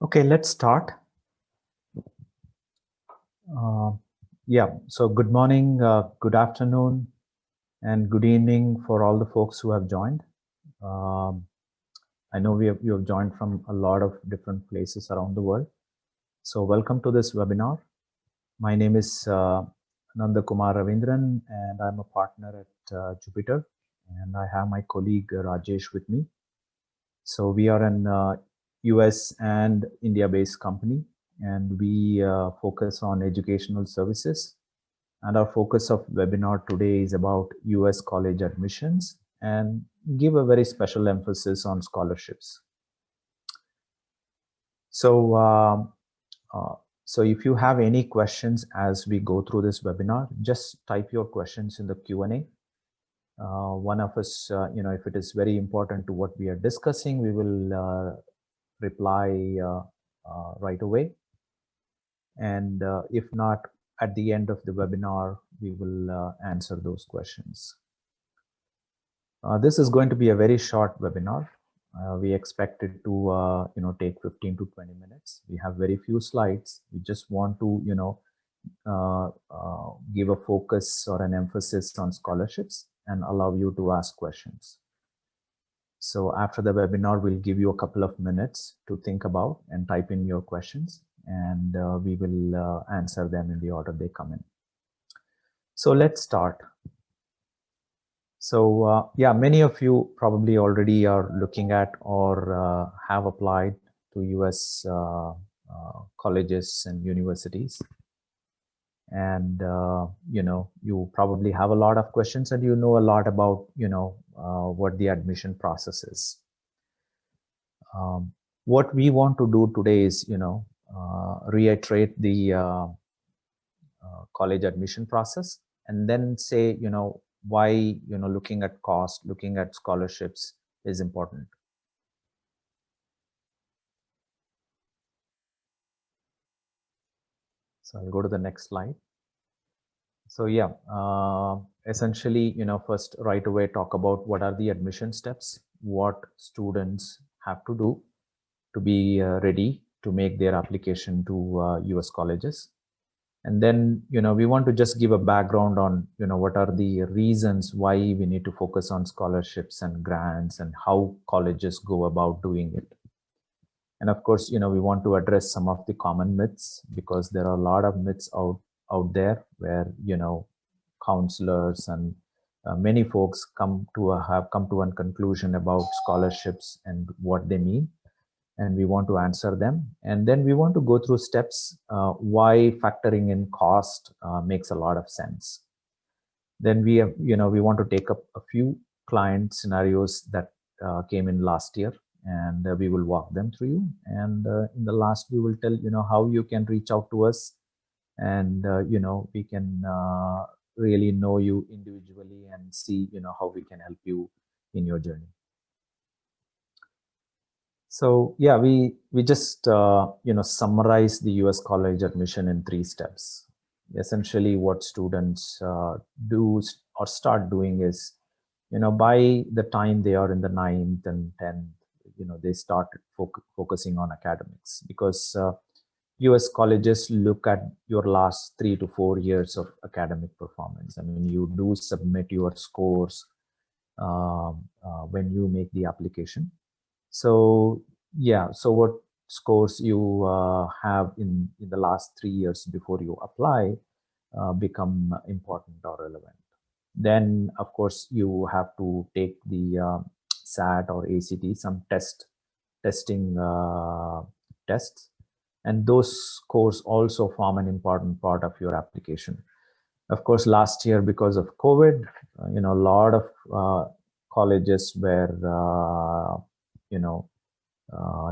Okay, let's start. So good morning, good afternoon, and good evening for all the folks who have joined. Um, I know you have joined from a lot of different places around the world. So welcome to this webinar. My name is Nanda Kumar Ravindran, and I'm a partner at Jupiter, and I have my colleague Rajesh with me. So we are an US and India-based company, and we focus on educational services. And our focus of webinar today is about US college admissions and give a very special emphasis on scholarships. So, so if you have any questions as we go through this webinar, just type your questions in the Q&A. One of us, if it is very important to what we are discussing, we will reply right away. And if not, at the end of the webinar, we will answer those questions. This is going to be a very short webinar. We expect it to, take 15 to 20 minutes. We have very few slides. We just want to, give a focus or an emphasis on scholarships and allow you to ask questions. So after the webinar, we'll give you a couple of minutes to think about and type in your questions, and we will answer them in the order they come in. So let's start. So many of you probably already are looking at or have applied to US colleges and universities. And, you probably have a lot of questions and you know a lot about, what the admission process is. What we want to do today is, reiterate the college admission process and then say, why, looking at cost, looking at scholarships is important. So I'll go to the next slide. So essentially, first right away talk about what are the admission steps, what students have to do to be ready to make their application to US colleges. And then, we want to just give a background on, what are the reasons why we need to focus on scholarships and grants and how colleges go about doing it. And of course, we want to address some of the common myths because there are a lot of myths out there where, counselors and many folks have come to a conclusion about scholarships and what they mean. And we want to answer them. And then we want to go through steps why factoring in cost makes a lot of sense. Then we want to take up a few client scenarios that came in last year, and we will walk them through you. And in the last, we will tell, how you can reach out to us, and, we can really know you individually and see, how we can help you in your journey. So we just summarize the US college admission in 3 steps. Essentially, what students do or start doing is, by the time they are in the 9th and 10th, they start focusing on academics because US colleges look at your last 3 to 4 years of academic performance. I mean, you do submit your scores when you make the application. So so what scores you have in the last 3 years before you apply become important or relevant. Then, of course, you have to take the SAT or ACT, some testing tests, and those scores also form an important part of your application. Of course, last year, because of COVID, a lot of colleges were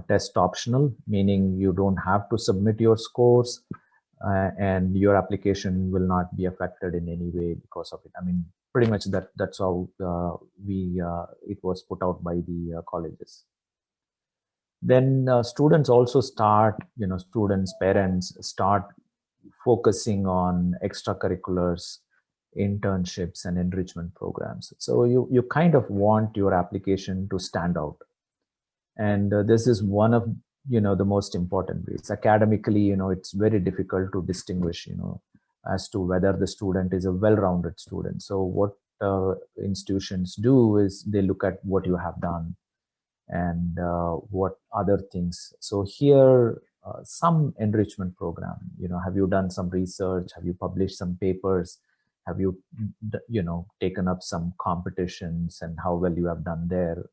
test optional, meaning you don't have to submit your scores and your application will not be affected in any way because of it. I mean, pretty much that's how it was put out by the colleges. Then students also start, students, parents start focusing on extracurriculars, internships, and enrichment programs. So you kind of want your application to stand out. And this is one of the most important ways. Academically, it's very difficult to distinguish, as to whether the student is a well-rounded student. So what institutions do is they look at what you have done and what other things. So here, some enrichment program, have you done some research? Have you published some papers? Have you, taken up some competitions, and how well you have done there,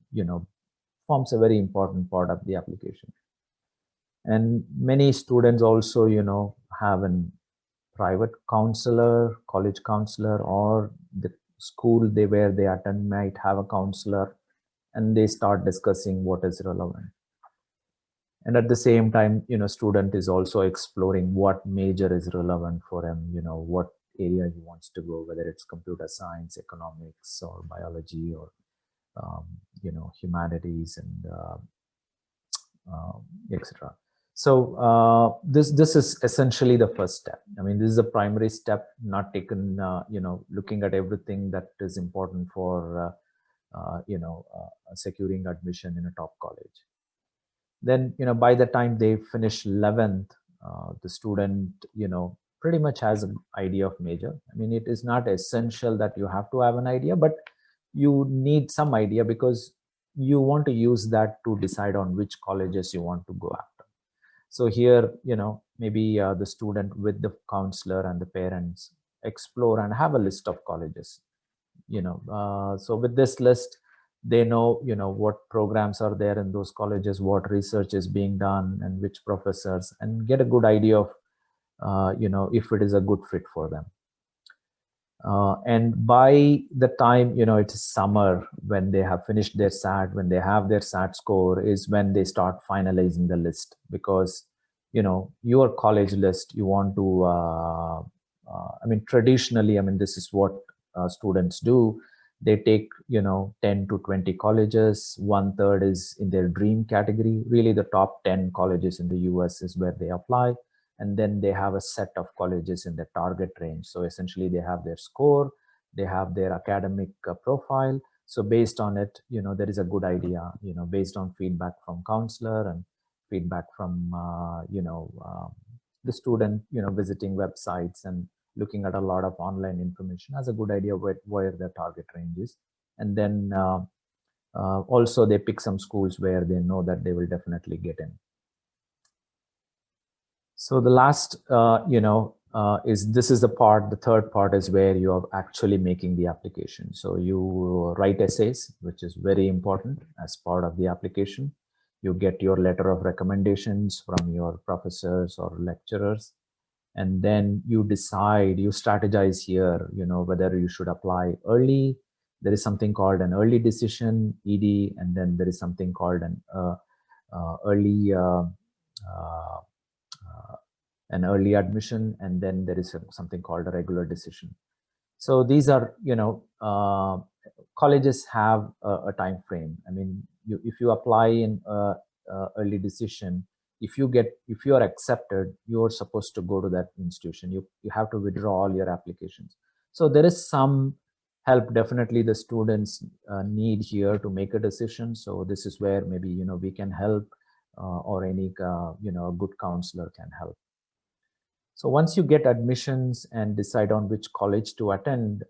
forms a very important part of the application. And many students also, have an private counselor, college counselor, or the school where they attend might have a counselor, and they start discussing what is relevant. And at the same time, student is also exploring what major is relevant for him, what area he wants to go, whether it's computer science, economics, or biology, or humanities, and etc. So this is essentially the first step. I mean, this is a primary step, not taken, looking at everything that is important for securing admission in a top college. Then, by the time they finish 11th, the student, pretty much has an idea of major. I mean, it is not essential that you have to have an idea, but you need some idea, because you want to use that to decide on which colleges you want to go after. So here, maybe the student with the counselor and the parents explore and have a list of colleges. So with this list, they know, what programs are there in those colleges, what research is being done, and which professors, and get a good idea of, if it is a good fit for them. And by the time, it's summer, when they have finished their SAT, when they have their SAT score, is when they start finalizing the list. Because, your college list, you want to, I mean, traditionally, I mean, this is what students do. They take, 10 to 20 colleges. 1/3 is in their dream category. Really, the top 10 colleges in the US is where they apply, and then they have a set of colleges in the target range. So essentially, they have their score, they have their academic profile. So based on it, there is a good idea, based on feedback from counselor and feedback from the student, visiting websites and looking at a lot of online information, has a good idea where the target range is. And then also they pick some schools where they know that they will definitely get in. So the last, is this is the part, the third part is where you are actually making the application. So you write essays, which is very important as part of the application. You get your letter of recommendations from your professors or lecturers. And then you decide, you strategize here, whether you should apply early. There is something called an early decision, ED, and then there is something called early uh, an early admission, and then there is something called a regular decision. So these are, colleges have a time frame. I mean, if you apply in early decision, if you are accepted, you are supposed to go to that institution. You have to withdraw all your applications. So there is some help definitely the students need here to make a decision. So this is where maybe, we can help, or any a good counselor can help. So once you get admissions and decide on which college to attend,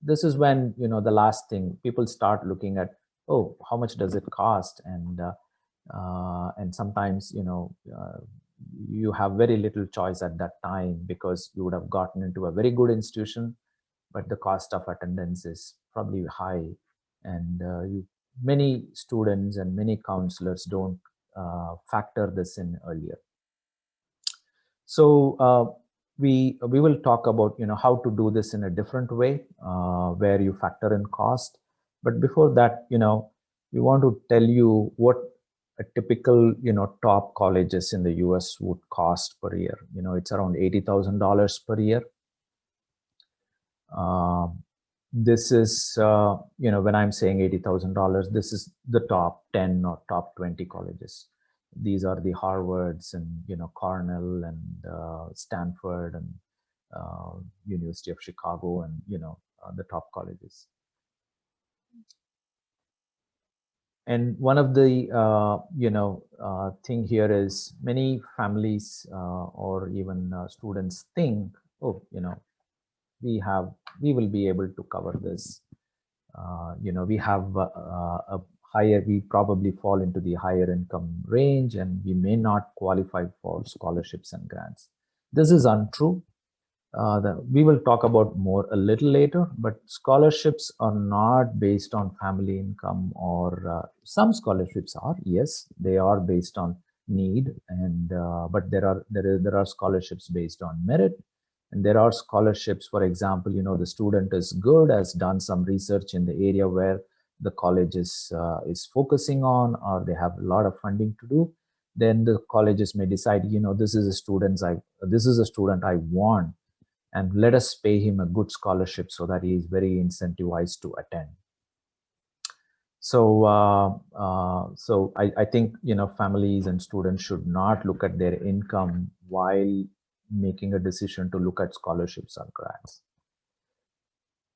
this is when, the last thing people start looking at, oh, how much does it cost? And sometimes, you have very little choice at that time, because you would have gotten into a very good institution, but the cost of attendance is probably high. And many students and many counselors don't factor this in earlier. So we will talk about, how to do this in a different way, where you factor in cost. But before that, we want to tell you what a typical, top colleges in the US would cost per year. It's around $80,000 per year. This is, when I'm saying $80,000, this is the top 10 or top 20 colleges. These are the Harvards and, Cornell and Stanford and University of Chicago and, the top colleges. And one of the thing here is many families or even students think, oh, we will be able to cover this. We have a higher, we probably fall into the higher income range and we may not qualify for scholarships and grants. This is untrue. We will talk about more a little later, but scholarships are not based on family income, or some scholarships are, yes, they are based on need, and but there are scholarships based on merit, and there are scholarships, for example, the student is good, has done some research in the area where the college is focusing on, or they have a lot of funding to do. Then the colleges may decide, this is a student I want, and let us pay him a good scholarship so that he is very incentivized to attend. So I think families and students should not look at their income while making a decision to look at scholarships or grants.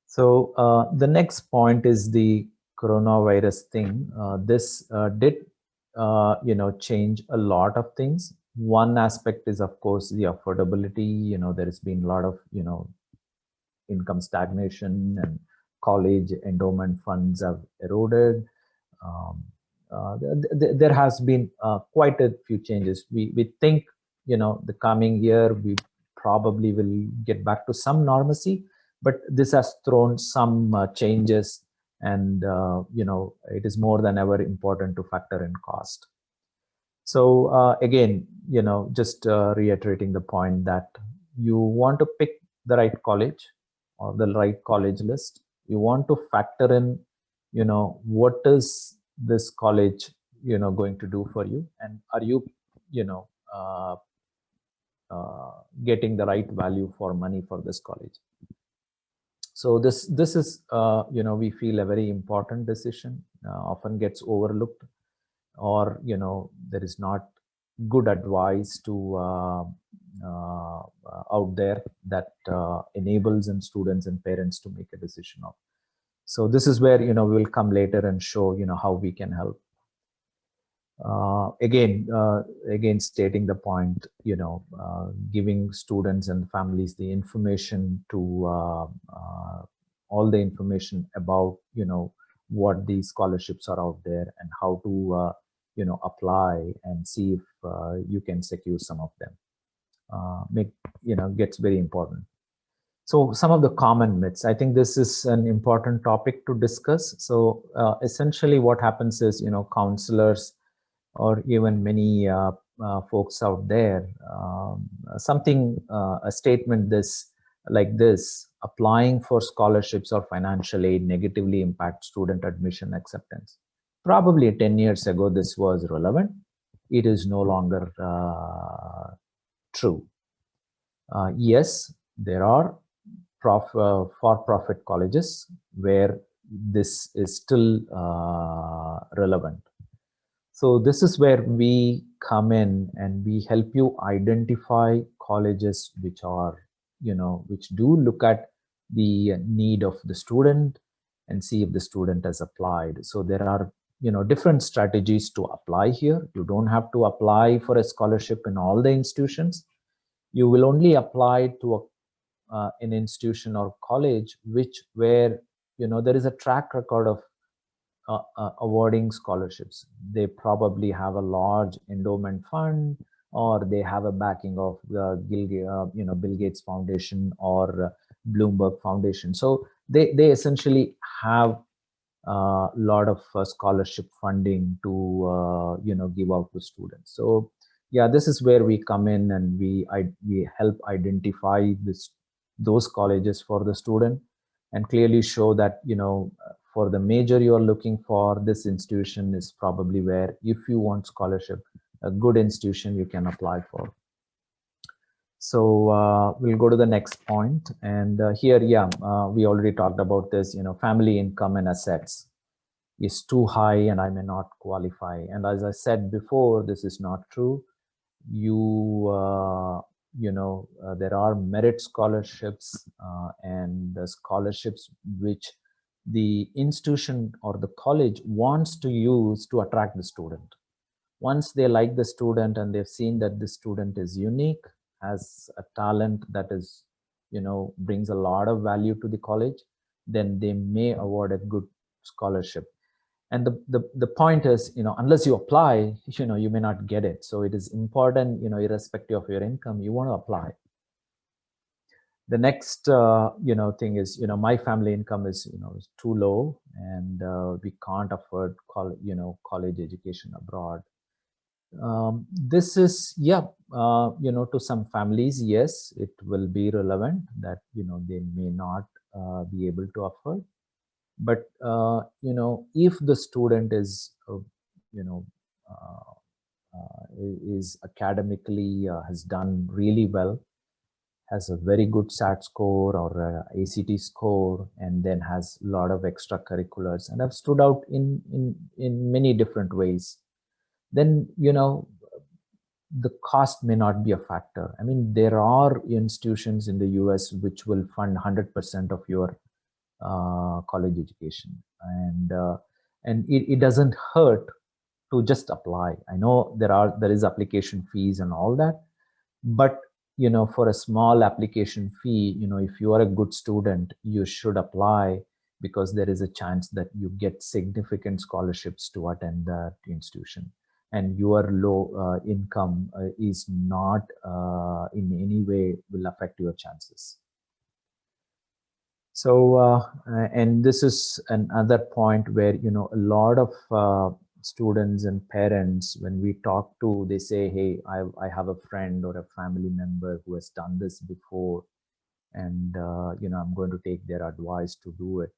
So the next point is the coronavirus thing. This did change a lot of things. One aspect is, of course, the affordability. There has been a lot of income stagnation, and college endowment funds have eroded. Um, there has been quite a few changes. We think the coming year we probably will get back to some normalcy, but this has thrown some changes, and it is more than ever important to factor in cost. So again, just reiterating the point that you want to pick the right college or the right college list. You want to factor in, what is this college, going to do for you, and are you, you know, uh, getting the right value for money for this college. So this is, we feel a very important decision, often gets overlooked, or there is not good advice to out there that enables and students and parents to make a decision of. So this is where we will come later and show how we can help. Again, stating the point, giving students and families the information to all the information about what these scholarships are out there and how to apply and see if you can secure some of them. Gets very important. So some of the common myths, I think this is an important topic to discuss. So essentially what happens is, counselors or even many folks out there, a statement like this, applying for scholarships or financial aid negatively impacts student admission acceptance. Probably 10 years ago, this was relevant. It is no longer true. Yes, there are for-profit colleges where this is still relevant. So this is where we come in and we help you identify colleges which are, which do look at the need of the student and see if the student has applied. So there are, different strategies to apply here. You don't have to apply for a scholarship in all the institutions. You will only apply to an institution or college where there is a track record of awarding scholarships. They probably have a large endowment fund, or they have a backing of the Bill Gates Foundation or Bloomberg Foundation. So they essentially have a lot of scholarship funding to give out to students. So yeah, this is where we come in and we help identify those colleges for the student and clearly show that for the major you are looking for, this institution is probably where, if you want scholarship, a good institution you can apply for. So we'll go to the next point. And here, we already talked about this, family income and assets is too high and I may not qualify. And as I said before, this is not true. There are merit scholarships and the scholarships which the institution or the college wants to use to attract the student. Once they like the student and they've seen that the student is unique, has a talent that is, brings a lot of value to the college, then they may award a good scholarship. And the point is, unless you apply, you may not get it. So it is important, irrespective of your income, you want to apply. The next thing is, my family income is too low, and we can't afford college education abroad. This is, to some families, yes, it will be relevant that they may not be able to afford. But if the student is you know uh, is academically has done really well, has a very good SAT score or ACT score, and then has a lot of extracurriculars and have stood out in many different ways, then the cost may not be a factor. I mean, there are institutions in the US which will fund 100% of your college education, and it doesn't hurt to just apply. I know there is application fees and all that, but for a small application fee, if you are a good student, you should apply, because there is a chance that you get significant scholarships to attend that institution, and your low income is not in any way will affect your chances. So and this is another point where a lot of students and parents, when we talk to, they say, hey, I have a friend or a family member who has done this before, and I'm going to take their advice to do it.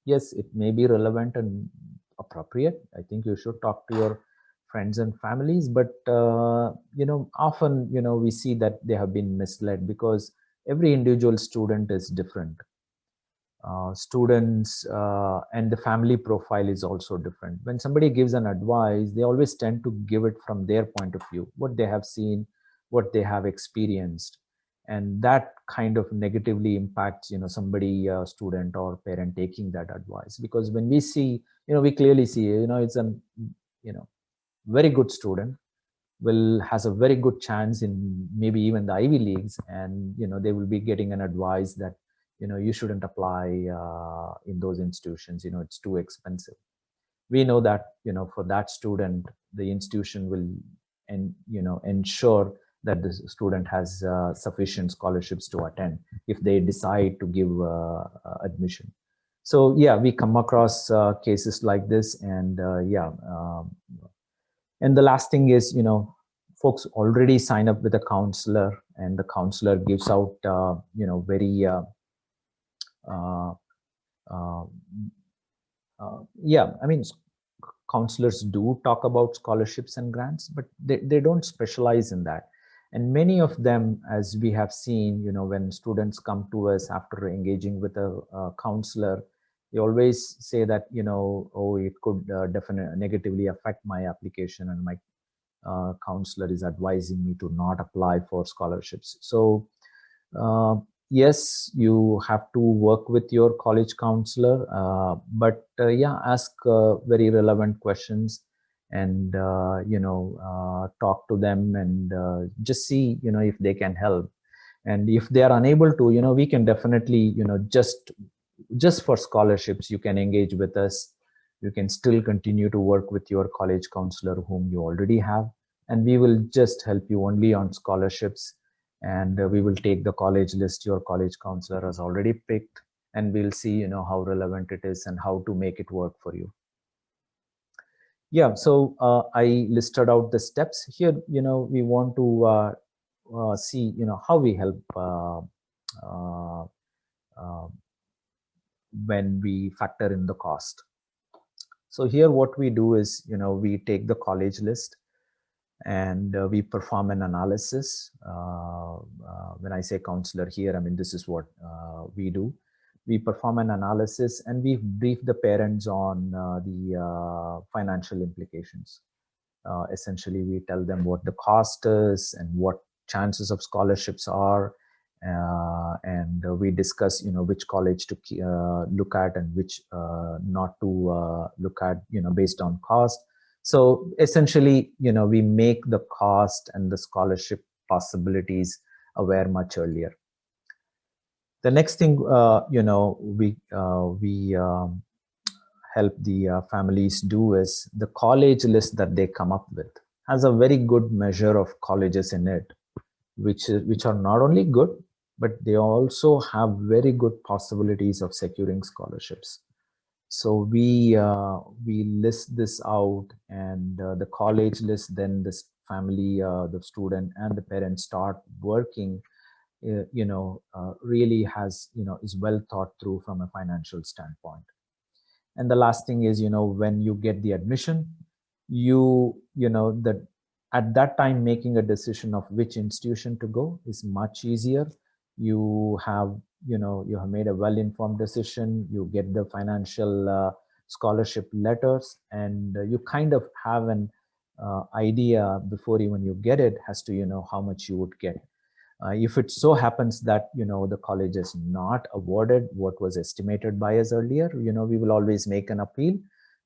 Yes, it may be relevant and appropriate. I think you should talk to your friends and families, but often we see that they have been misled, because every individual student is different. Students and the family profile is also different. When somebody gives an advice, they always tend to give it from their point of view, what they have seen, what they have experienced, and that kind of negatively impacts somebody, student or parent, taking that advice. Because when we see, we clearly see, it's a very good student, has a very good chance in maybe even the Ivy Leagues, and they will be getting an advice that you shouldn't apply in those institutions, it's too expensive. We know that for that student, the institution will ensure that the student has sufficient scholarships to attend if they decide to give admission. So yeah, we come across cases like this, and and the last thing is, folks already sign up with a counselor, and the counselor gives out very uh, uh, I mean, counselors do talk about scholarships and grants, but they don't specialize in that. And many of them, as we have seen, when students come to us after engaging with a counselor, they always say that, oh, it could definitely negatively affect my application, and my counselor is advising me to not apply for scholarships. So yes, you have to work with your college counselor, but yeah, ask very relevant questions, and talk to them, and just see if they can help. And if they are unable to, we can definitely just for scholarships, you can engage with us. You can still continue to work with your college counselor whom you already have, and we will just help you only on scholarships. And we will take the college list your college counselor has already picked, and we'll see how relevant it is and how to make it work for you. Yeah, so I listed out the steps here. We want to see how we help uh, uh, when we factor in the cost. So here what we do is, we take the college list, and we perform an analysis. When I say counselor here, I mean, this is what we do. We perform an analysis, and we brief the parents on the financial implications. Essentially, we tell them what the cost is and what chances of scholarships are, and we discuss, which college to look at and which not to look at, based on cost. So essentially, we make the cost and the scholarship possibilities aware much earlier. The next thing, we help the families do is the college list that they come up with has a very good measure of colleges in it, which are not only good, but they also have very good possibilities of securing scholarships. So we list this out, and the college list, then this family, the student and the parents start working. Really has, is well thought through from a financial standpoint. And the last thing is, when you get the admission, that at that time making a decision of which institution to go is much easier. You have made a well-informed decision. You get the financial scholarship letters, and you kind of have an idea before even you get it as to how much you would get. If it so happens that the college is not awarded what was estimated by us earlier, we will always make an appeal,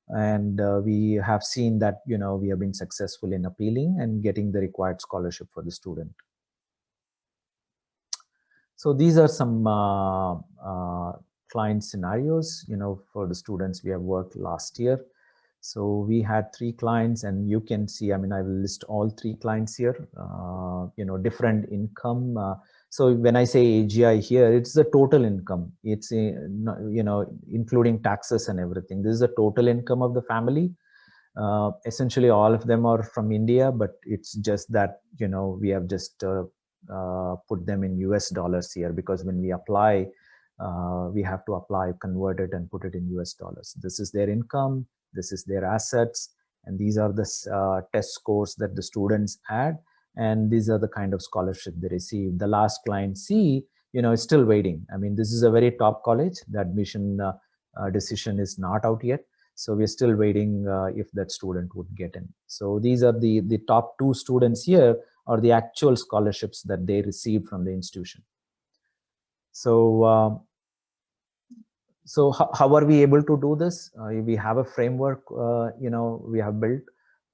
and we have seen that we have been successful in appealing and getting the required scholarship for the student. So these are some client scenarios, for the students we have worked last year. So we had 3 clients, and you can see, I will list all 3 clients here, different income. So when I say AGI here, it's the total income. It's, including taxes and everything. This is the total income of the family. Essentially, all of them are from India, but it's just that, we have just put them in US dollars here, because when we apply, we have to apply, convert it, and put it in US dollars. This is their income. This is their assets, and these are the test scores that the students had, and these are the kind of scholarship they received. The last client C, is still waiting. This is a very top college. The admission decision is not out yet, so we're still waiting if that student would get in. So these are the top 2 students here, are the actual scholarships that they received from the institution. So So how are we able to do this? We have a framework, we have built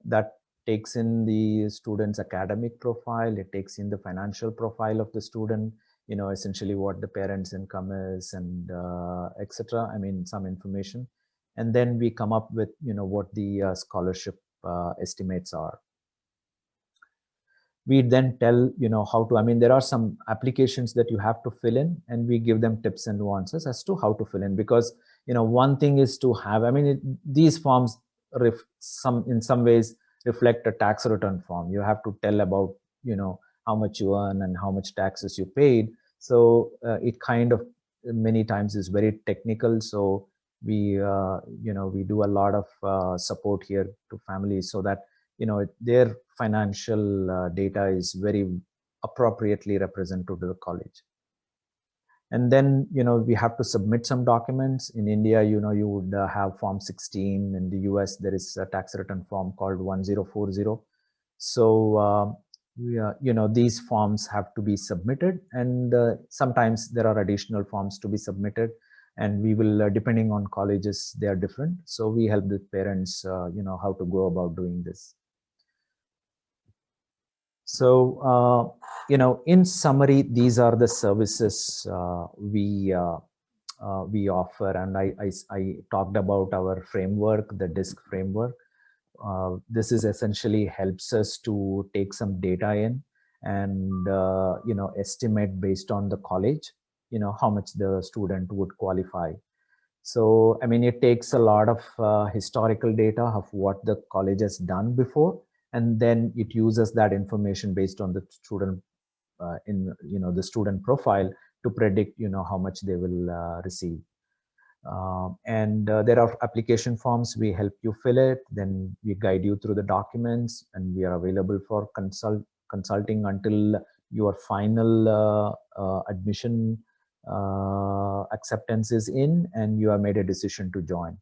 that takes in the student's academic profile. It takes in the financial profile of the student, essentially what the parents' income is, and etc. Some information. And then we come up with, what the scholarship estimates are. We then tell, how to, there are some applications that you have to fill in, and we give them tips and nuances as to how to fill in. Because, one thing is to have, these forms in some ways reflect a tax return form. You have to tell about, how much you earn and how much taxes you paid. So it kind of many times is very technical. So we, we do a lot of support here to families, so that their financial data is very appropriately represented to the college. And then we have to submit some documents. In India, you would have form 16. In the US, there is a tax return form called 1040. So these forms have to be submitted, and sometimes there are additional forms to be submitted, and we will, depending on colleges, they are different. So we help the parents how to go about doing this. So, in summary, these are the services we offer. And I talked about our framework, the DISC framework. This is essentially helps us to take some data in and, estimate based on the college, how much the student would qualify. So, it takes a lot of historical data of what the college has done before, and then it uses that information based on the student the student profile to predict how much they will receive. And there are application forms. We help you fill it, then we guide you through the documents, and we are available for consulting until your final admission acceptance is in and you have made a decision to join.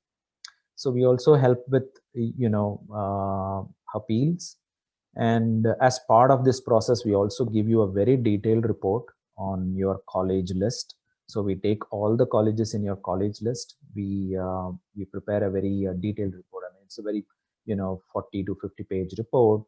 So we also help with appeals, and as part of this process we also give you a very detailed report on your college list. So we take all the colleges in your college list. We prepare a very detailed report. I mean, it's a very 40 to 50 page report,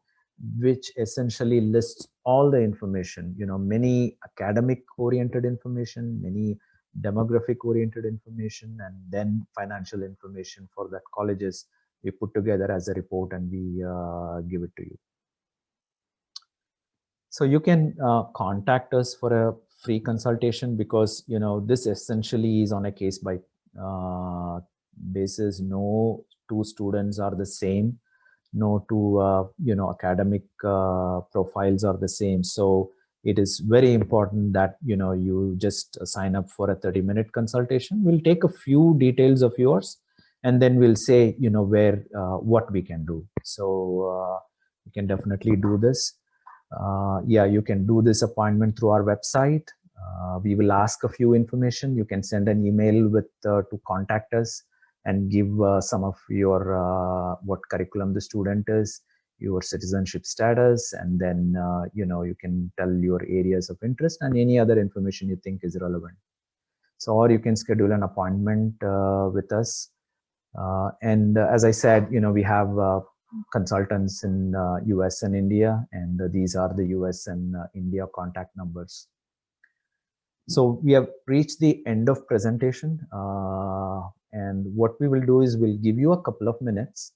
which essentially lists all the information. Many academic oriented information, many demographic oriented information, and then financial information for that colleges. We put together as a report and we give it to you. So you can contact us for a free consultation, because this essentially is on a case by basis. No two students are the same. No two academic profiles are the same. So it is very important that you just sign up for a 30-minute consultation. We'll take a few details of yours, and then we'll say where what we can do. So you can definitely do this. Yeah, you can do this appointment through our website. We will ask a few information. You can send an email with to contact us and give some of your what curriculum the student is, your citizenship status, and then you can tell your areas of interest and any other information you think is relevant. So, or you can schedule an appointment with us. And as I said, we have consultants in US and India, and these are the US and India contact numbers. So we have reached the end of presentation, and what we will do is we'll give you a couple of minutes.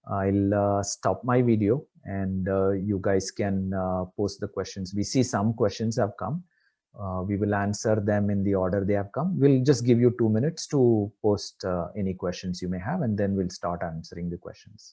I'll stop my video, and you guys can post the questions. We see some questions have come. We will answer them in the order they have come. We'll just give you 2 minutes to post any questions you may have, and then we'll start answering the questions.